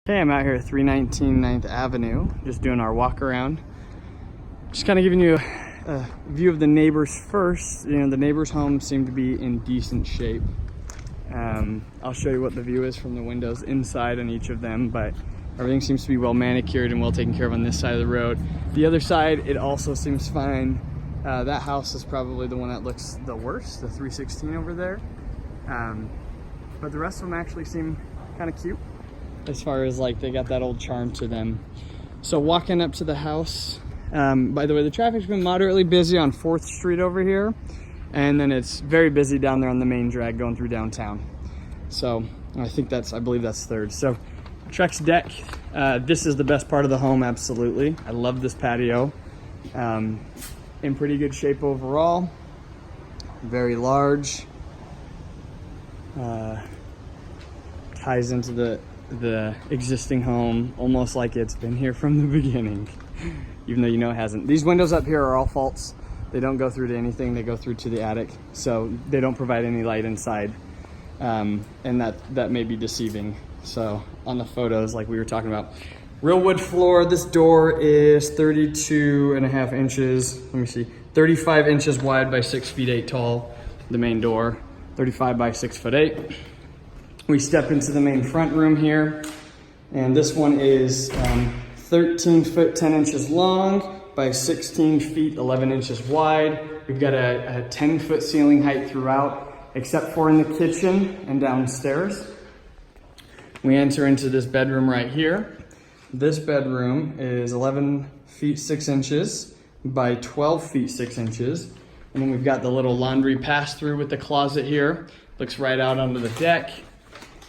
Okay, I'm out here at 319 9th Avenue, just doing our walk around. Just kind of giving you a view of the neighbors first. You know, the neighbors' homes seem to be in decent shape. I'll show you what the view is from the windows inside on each of them, but everything seems to be well manicured and well taken care of on this side of the road. The other side, it also seems fine. That house is probably the one that looks the worst, the 316 over there. But the rest of them actually seem kind of cute, as far as like they got that old charm to them. So walking up to the house, by the way, the traffic's been moderately busy on 4th Street over here, and then it's very busy down there on the main drag going through downtown. So I believe that's 3rd. So Trex deck, this is the best part of the home, absolutely. I love this patio. In pretty good shape overall, very large. Ties into the existing home almost like it's been here from the beginning, even though you know it hasn't. These windows up here are all faults. They don't go through to anything, they go through to the attic, so they don't provide any light inside, and that may be deceiving. So on the photos, like we were talking about, real wood floor. This door is 32.5 inches. Let me see, 35 inches wide by 6 feet 8 tall. The main door, 35 by 6 foot 8. We step into the main front room here, and this one is 13 foot 10 inches long by 16 feet 11 inches wide. We've got a 10 foot ceiling height throughout, except for in the kitchen and downstairs. We enter into this bedroom right here. This bedroom is 11 feet 6 inches by 12 feet 6 inches. And then we've got the little laundry pass-through with the closet here. Looks right out onto the deck.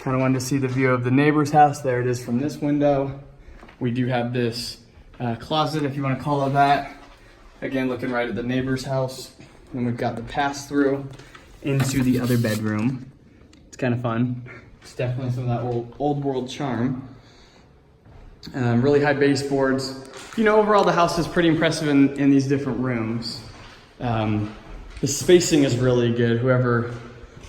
Kind of wanted to see the view of the neighbor's house. There it is from this window. We do have this closet, if you want to call it that. Again, looking right at the neighbor's house. And we've got the pass-through into the other bedroom. It's kind of fun. It's definitely some of that old world charm. Really high baseboards. You know, overall the house is pretty impressive in these different rooms. The spacing is really good. Whoever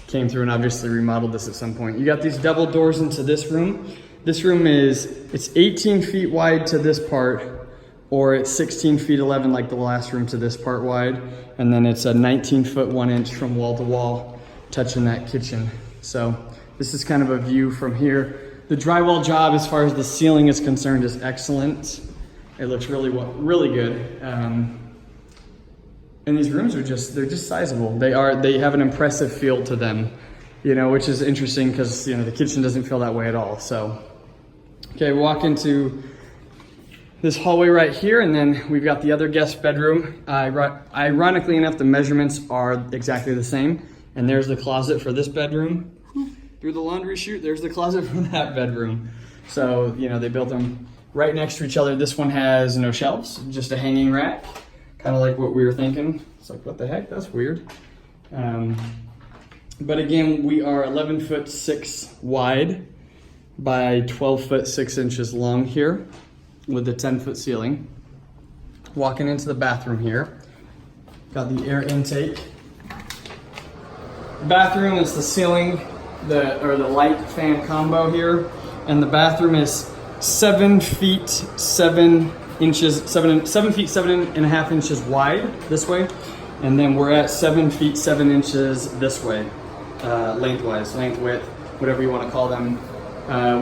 came through and obviously remodeled this at some point. You got these double doors into this room. This room it's 18 feet wide to this part, or it's 16 feet 11 like the last room to this part wide. And then it's a 19 foot 1 inch from wall to wall, touching that kitchen. So this is kind of a view from here. The drywall job, as far as the ceiling is concerned, is excellent. It looks really good. And these rooms they're just sizable. They have an impressive feel to them, you know, which is interesting because, you know, the kitchen doesn't feel that way at all. So, okay, walk into this hallway right here, and then we've got the other guest bedroom. Ironically enough, the measurements are exactly the same. And there's the closet for this bedroom. Through the laundry chute, there's the closet for that bedroom. So, you know, they built them right next to each other. This one has no shelves, just a hanging rack. Kind of like what we were thinking. It's like, what the heck? That's weird. But again, we are 11 foot 6 wide by 12 foot 6 inches long here with the 10 foot ceiling. Walking into the bathroom here. Got the air intake. Bathroom is the ceiling, the light fan combo here. And the bathroom is 7 feet 7 inches, 7 feet 7.5 inches wide this way, and then we're at 7 feet 7 inches this way, length width, whatever you want to call them.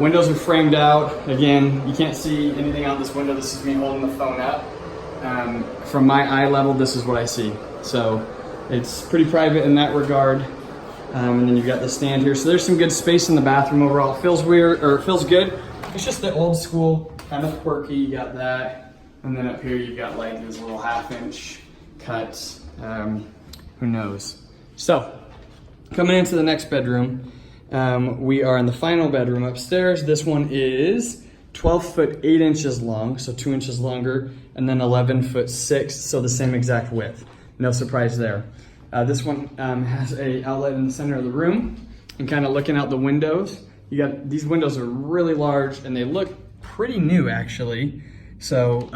Windows are framed out. Again, you can't see anything out this window. This is me holding the phone up. From my eye level, this is what I see. So it's pretty private in that regard. And then you've got the stand here. So there's some good space in the bathroom overall. It feels weird, or it feels good. It's just the old school, kind of quirky. You got that. And then up here you've got like these little 1/2 inch cuts. Who knows? So, coming into the next bedroom, we are in the final bedroom upstairs. This one is 12 foot 8 inches long, so 2 inches longer, and then 11 foot 6, so the same exact width. No surprise there. This one has a outlet in the center of the room, and kind of looking out the windows, these windows are really large and they look pretty new actually. So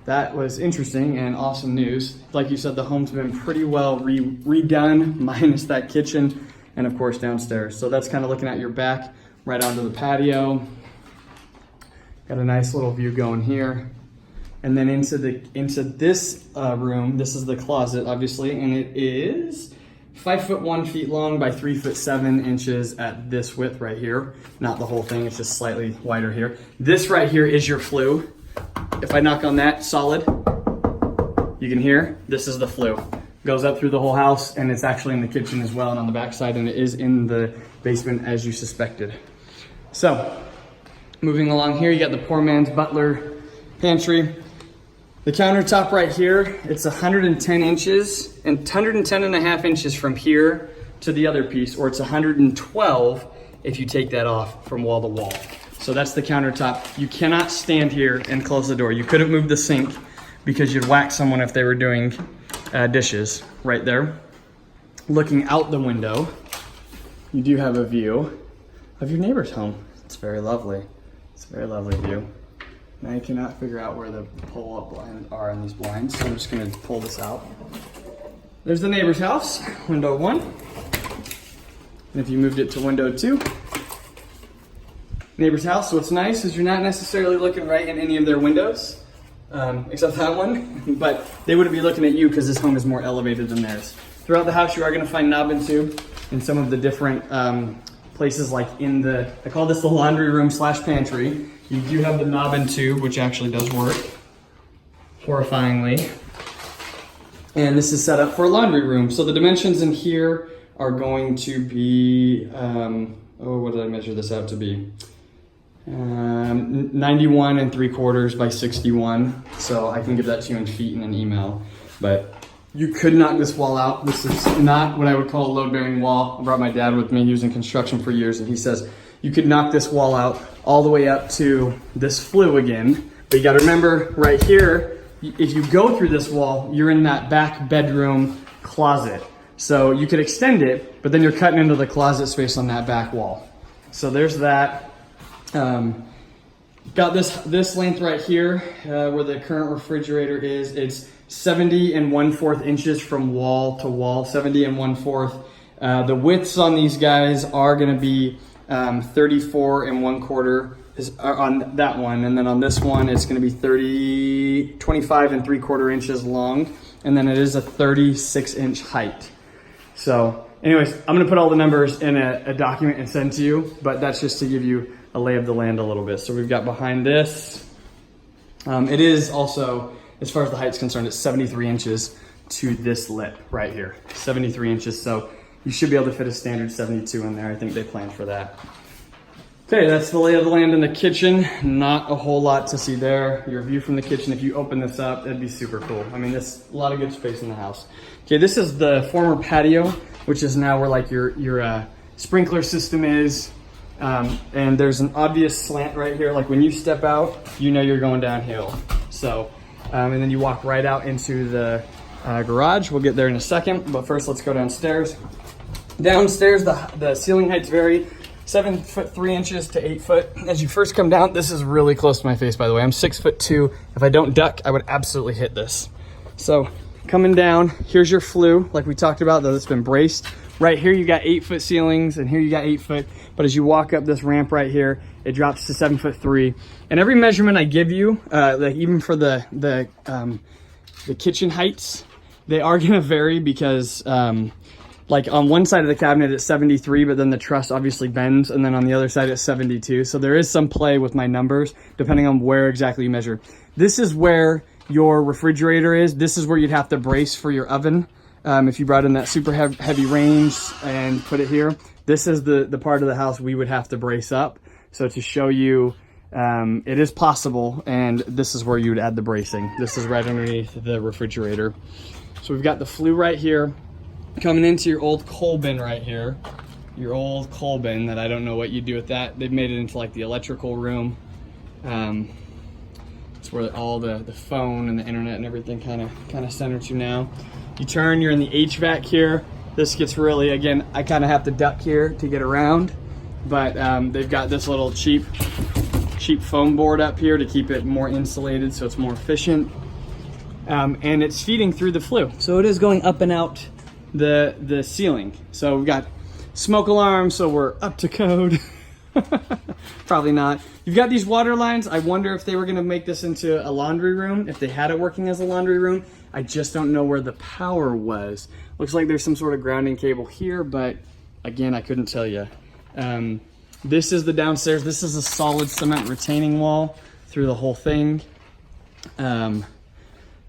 that was interesting and awesome news. Like you said, the home's been pretty well redone, minus that kitchen, and of course downstairs. So that's kind of looking at your back, right onto the patio. Got a nice little view going here. And then into this room, this is the closet, obviously, and it is 5'1" feet long by 3'7" at this width right here. Not the whole thing, it's just slightly wider here. This right here is your flue. If I knock on that solid, you can hear, this is the flue. Goes up through the whole house, and it's actually in the kitchen as well and on the back side, and it is in the basement as you suspected. So, moving along here, you got the poor man's butler pantry. The countertop right here, it's 110 inches and 110 and a half inches from here to the other piece, or it's 112 if you take that off from wall to wall. So that's the countertop. You cannot stand here and close the door. You couldn't move the sink because you'd whack someone if they were doing dishes right there. Looking out the window, you do have a view of your neighbor's home. It's very lovely. It's a very lovely view. Now I cannot figure out where the pull-up blinds are on these blinds, so I'm just gonna pull this out. There's the neighbor's house, window 1. And if you moved it to window 2, neighbor's house. What's nice is you're not necessarily looking right in any of their windows, except that one, but they wouldn't be looking at you because this home is more elevated than theirs. Throughout the house, you are gonna find knob and tube in some of the different places, like in the, I call this the laundry room / pantry. You do have the knob and tube, which actually does work, horrifyingly. And this is set up for a laundry room. So the dimensions in here are going to be, what did I measure this out to be? 91 3/4 by 61. So I can give that to you in feet in an email. But you could knock this wall out. This is not what I would call a load-bearing wall. I brought my dad with me. He was in construction for years, and he says, you could knock this wall out all the way up to this flue again. But you gotta remember, right here, if you go through this wall, you're in that back bedroom closet. So you could extend it, but then you're cutting into the closet space on that back wall. So there's that. Got this length right here, where the current refrigerator is. It's 70 1/4 inches from wall to wall, 70 1/4. The widths on these guys are gonna be 34 1/4 is on that one, and then on this one it's going to be 25 3/4 inches long, and then it is a 36-inch height. So anyways, I'm going to put all the numbers in a document and send to you, but that's just to give you a lay of the land a little bit. So we've got behind this, it is also, as far as the height's concerned, it's 73 inches to this lip right here, 73 inches. So you should be able to fit a standard 72 in there. I think they planned for that. Okay, that's the lay of the land in the kitchen. Not a whole lot to see there. Your view from the kitchen, if you open this up, that'd be super cool. I mean, there's a lot of good space in the house. Okay, this is the former patio, which is now where like your sprinkler system is. And there's an obvious slant right here. Like when you step out, you know you're going downhill. So, and then you walk right out into the garage. We'll get there in a second, but first let's go downstairs. Downstairs, the ceiling heights vary, 7'3" to 8 foot. As you first come down, this is really close to my face, by the way. I'm 6'2". If I don't duck, I would absolutely hit this. So coming down, here's your flue, like we talked about, though it's been braced. Right here, you got 8-foot ceilings, and here you got 8 foot. But as you walk up this ramp right here, it drops to 7'3". And every measurement I give you, like even for the kitchen heights, they are gonna vary because, like on one side of the cabinet it's 73, but then the truss obviously bends, and then on the other side it's 72. So there is some play with my numbers depending on where exactly you measure. This is where your refrigerator is. This is where you'd have to brace for your oven. If you brought in that super heavy range and put it here, this is the part of the house we would have to brace up. So to show you, it is possible, and this is where you would add the bracing. This is right underneath the refrigerator. So we've got the flue right here. Coming into your old coal bin right here, your old coal bin that I don't know what you do with that. They've made it into like the electrical room. It's where all the phone and the internet and everything kind of center to now. You turn, you're in the HVAC here. This gets really, again, I kind of have to duck here to get around, but they've got this little cheap foam board up here to keep it more insulated so it's more efficient. And it's feeding through the flue. So it is going up and out the ceiling. So we've got smoke alarms, so we're up to code. Probably not. You've got these water lines. I wonder if they were gonna make this into a laundry room, if they had it working as a laundry room. I just don't know where the power was. Looks like there's some sort of grounding cable here, but again, I couldn't tell you. This is the downstairs. This is a solid cement retaining wall through the whole thing.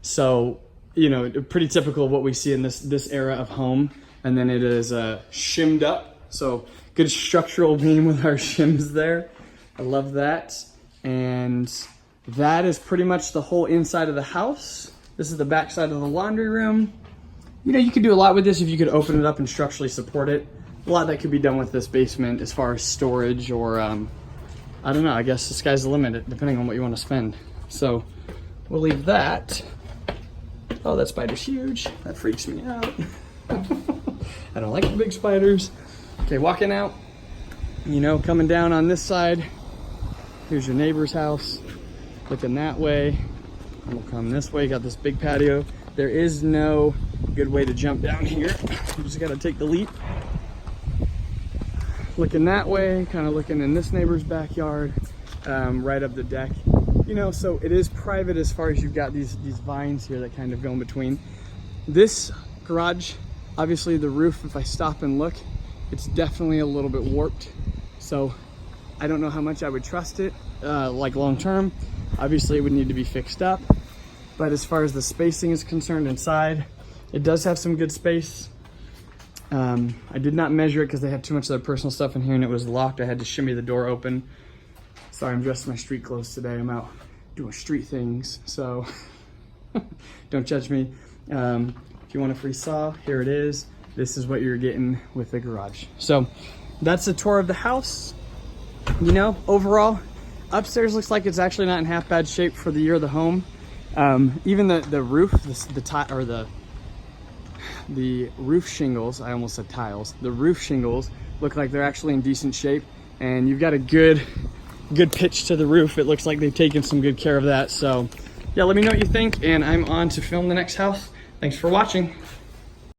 So, you know, pretty typical of what we see in this era of home. And then it is shimmed up. So good structural beam with our shims there. I love that. And that is pretty much the whole inside of the house. This is the back side of the laundry room. You know, you could do a lot with this if you could open it up and structurally support it. A lot that could be done with this basement as far as storage or, I don't know, I guess the sky's the limit depending on what you want to spend. So we'll leave that. Oh, that spider's huge. That freaks me out. I don't like the big spiders. Okay, walking out, you know, coming down on this side. Here's your neighbor's house. Looking that way. We'll come this way, got this big patio. There is no good way to jump down here. You just gotta take the leap. Looking that way, kind of looking in this neighbor's backyard, right up the deck. You know, so it is private as far as you've got these vines here that kind of go in between. This garage, obviously the roof, if I stop and look, it's definitely a little bit warped. So I don't know how much I would trust it, like long term. Obviously it would need to be fixed up. But as far as the spacing is concerned inside, it does have some good space. I did not measure it because they have too much of their personal stuff in here and it was locked. I had to shimmy the door open. Sorry, I'm dressed in my street clothes today. I'm out doing street things, so don't judge me. If you want a free saw, here it is. This is what you're getting with the garage. So that's a tour of the house. You know, overall, upstairs looks like it's actually not in half bad shape for the year of the home. Even the roof, the roof shingles, I almost said tiles, the roof shingles look like they're actually in decent shape, and you've got a good pitch to the roof. It looks like they've taken some good care of that. So yeah, let me know what you think, and I'm on to film the next house. Thanks for watching.